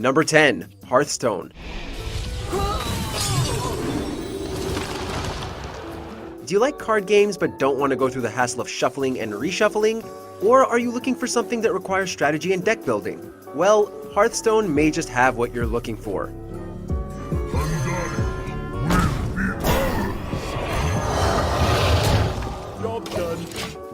Number 10. Hearthstone. Do you like card games but don't want to go through the hassle of shuffling and reshuffling? Or are you looking for something that requires strategy and deck building? Well, Hearthstone may just have what you're looking for. Job done.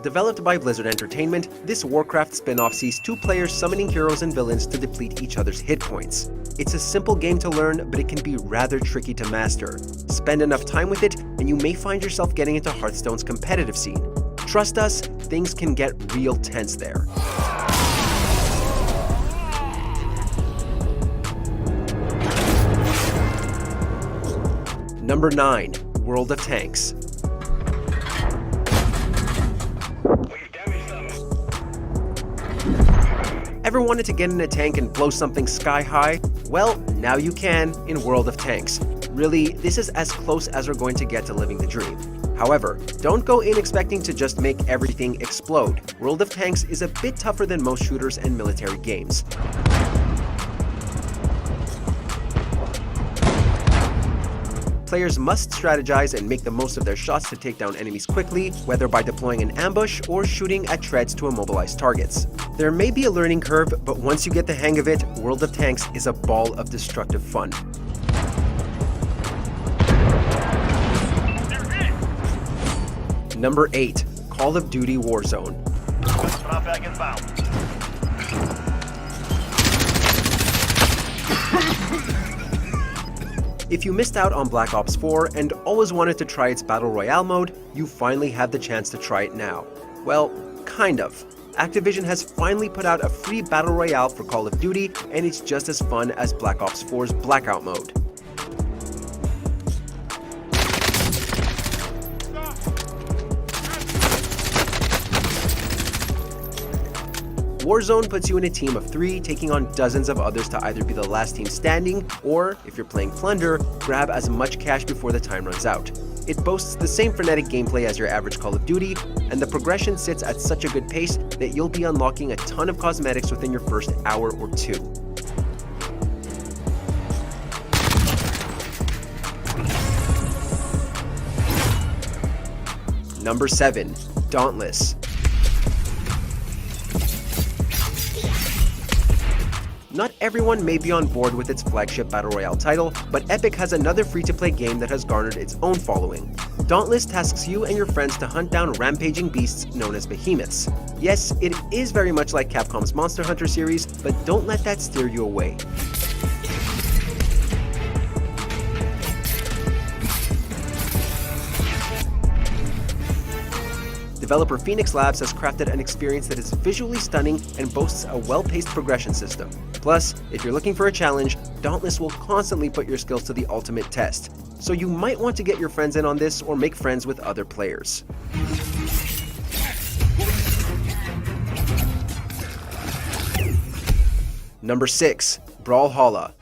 Developed by Blizzard Entertainment, this Warcraft spin-off sees two players summoning heroes and villains to deplete each other's hit points. It's a simple game to learn, but it can be rather tricky to master. Spend enough time with it, and you may find yourself getting into Hearthstone's competitive scene. Trust us, things can get real tense there. Number 9. World of Tanks. Ever wanted to get in a tank and blow something sky high? Well, now you can in World of Tanks. Really, this is as close as we're going to get to living the dream. However, don't go in expecting to just make everything explode. World of Tanks is a bit tougher than most shooters and military games. Players must strategize and make the most of their shots to take down enemies quickly, whether by deploying an ambush or shooting at treads to immobilize targets. There may be a learning curve, but once you get the hang of it, World of Tanks is a ball of destructive fun. Number 8. Call of Duty Warzone. If you missed out on Black Ops 4 and always wanted to try its Battle Royale mode, you finally have the chance to try it now. Well, kind of. Activision has finally put out a free Battle Royale for Call of Duty, and it's just as fun as Black Ops 4's Blackout mode. Warzone puts you in a team of 3, taking on dozens of others to either be the last team standing, or, if you're playing Plunder, grab as much cash before the time runs out. It boasts the same frenetic gameplay as your average Call of Duty, and the progression sits at such a good pace that you'll be unlocking a ton of cosmetics within your first hour or two. Number 7. Dauntless. Not everyone may be on board with its flagship Battle Royale title, but Epic has another free-to-play game that has garnered its own following. Dauntless tasks you and your friends to hunt down rampaging beasts known as behemoths. Yes, it is very much like Capcom's Monster Hunter series, but don't let that steer you away. Developer Phoenix Labs has crafted an experience that is visually stunning and boasts a well-paced progression system. Plus, if you're looking for a challenge, Dauntless will constantly put your skills to the ultimate test. So you might want to get your friends in on this or make friends with other players. Number 6. Brawlhalla.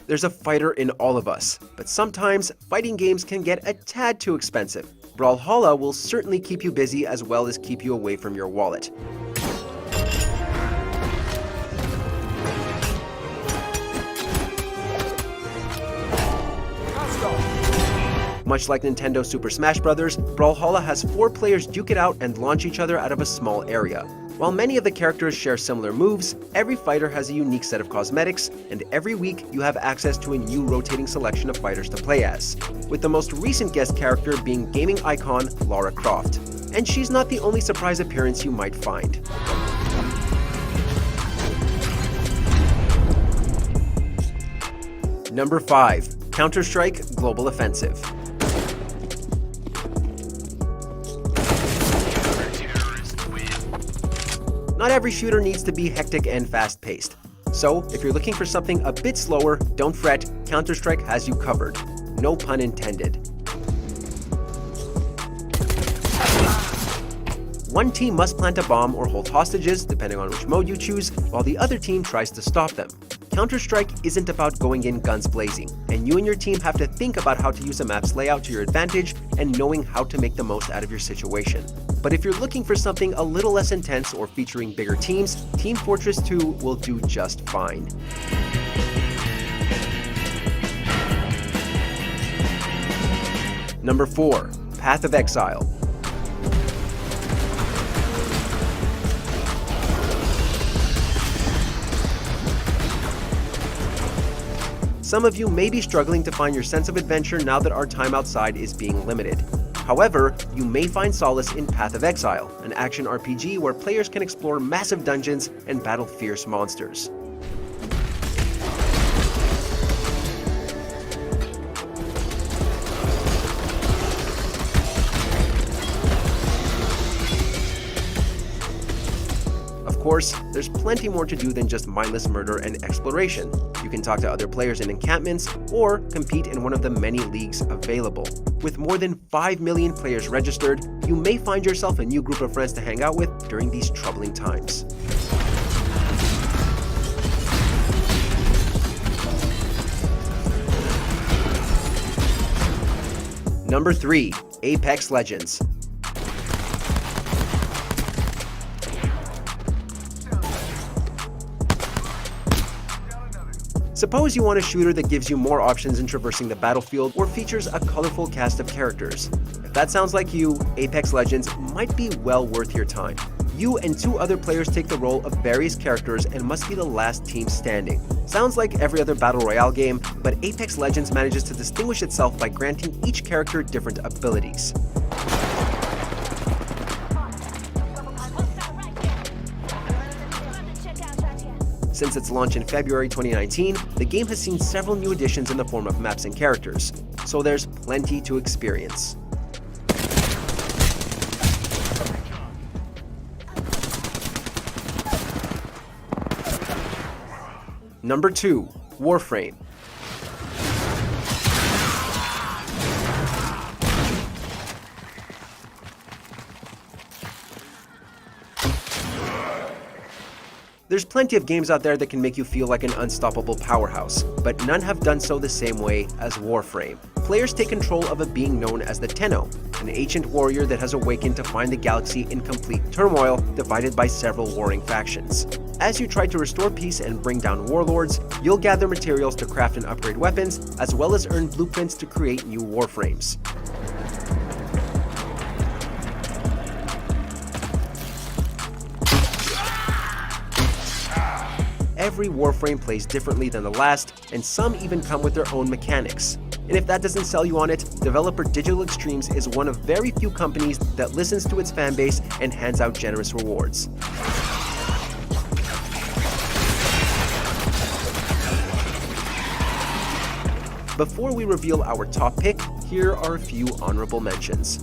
There's a fighter in all of us, but sometimes fighting games can get a tad too expensive. Brawlhalla will certainly keep you busy as well as keep you away from your wallet. Much like Nintendo Super Smash Bros., Brawlhalla has 4 players duke it out and launch each other out of a small area. While many of the characters share similar moves, every fighter has a unique set of cosmetics, and every week you have access to a new rotating selection of fighters to play as, with the most recent guest character being gaming icon Lara Croft. And she's not the only surprise appearance you might find. Number 5. CounterStrike Global Offensive. Not every shooter needs to be hectic and fast-paced. So, if you're looking for something a bit slower, don't fret, Counter-Strike has you covered. No pun intended. One team must plant a bomb or hold hostages, depending on which mode you choose, while the other team tries to stop them. Counter-Strike isn't about going in guns blazing, and you and your team have to think about how to use a map's layout to your advantage and knowing how to make the most out of your situation. But if you're looking for something a little less intense or featuring bigger teams, Team Fortress 2 will do just fine. Number 4. Path of Exile. Some of you may be struggling to find your sense of adventure now that our time outside is being limited. However, you may find solace in Path of Exile, an action RPG where players can explore massive dungeons and battle fierce monsters. Of course, there's plenty more to do than just mindless murder and exploration. You can talk to other players in encampments or compete in one of the many leagues available. With more than 5 million players registered, you may find yourself a new group of friends to hang out with during these troubling times. Number 3. Apex Legends. Suppose you want a shooter that gives you more options in traversing the battlefield or features a colorful cast of characters. If that sounds like you, Apex Legends might be well worth your time. You and 2 other players take the role of various characters and must be the last team standing. Sounds like every other Battle Royale game, but Apex Legends manages to distinguish itself by granting each character different abilities. Since its launch in February 2019, the game has seen several new additions in the form of maps and characters, so there's plenty to experience. Number 2. Warframe. There's plenty of games out there that can make you feel like an unstoppable powerhouse, but none have done so the same way as Warframe. Players take control of a being known as the Tenno, an ancient warrior that has awakened to find the galaxy in complete turmoil, divided by several warring factions. As you try to restore peace and bring down warlords, you'll gather materials to craft and upgrade weapons, as well as earn blueprints to create new Warframes. Every Warframe plays differently than the last, and some even come with their own mechanics. And if that doesn't sell you on it, developer Digital Extremes is one of very few companies that listens to its fanbase and hands out generous rewards. Before we reveal our top pick, here are a few honorable mentions.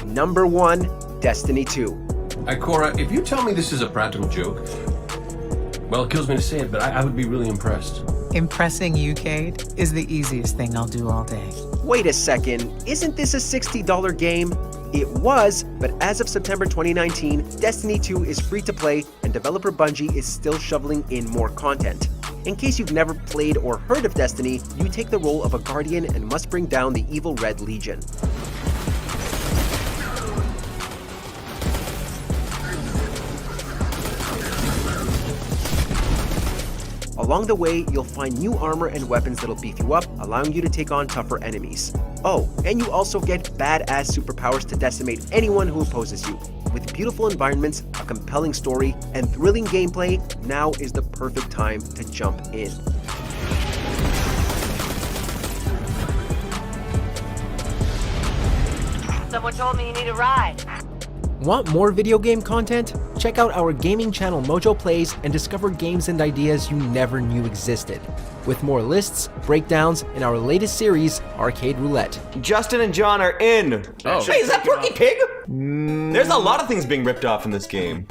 Number 1, Destiny 2. Ikora, if you tell me this is a practical joke, well, it kills me to say it, but I would be really impressed. Impressing you, Cade, is the easiest thing I'll do all day. Wait a second, isn't this a $60 game? It was, but as of September 2019, Destiny 2 is free to play, and developer Bungie is still shoveling in more content. In case you've never played or heard of Destiny, you take the role of a guardian and must bring down the evil Red Legion. Along the way, you'll find new armor and weapons that'll beef you up, allowing you to take on tougher enemies. Oh, and you also get badass superpowers to decimate anyone who opposes you. With beautiful environments, a compelling story, and thrilling gameplay, now is the perfect time to jump in. Someone told me you need a ride. Want more video game content? Check out our gaming channel Mojo Plays and discover games and ideas you never knew existed. With more lists, breakdowns, and our latest series, Arcade Roulette. Justin and John are in. Oh. Hey, is that Porky Pig? There's a lot of things being ripped off in this game.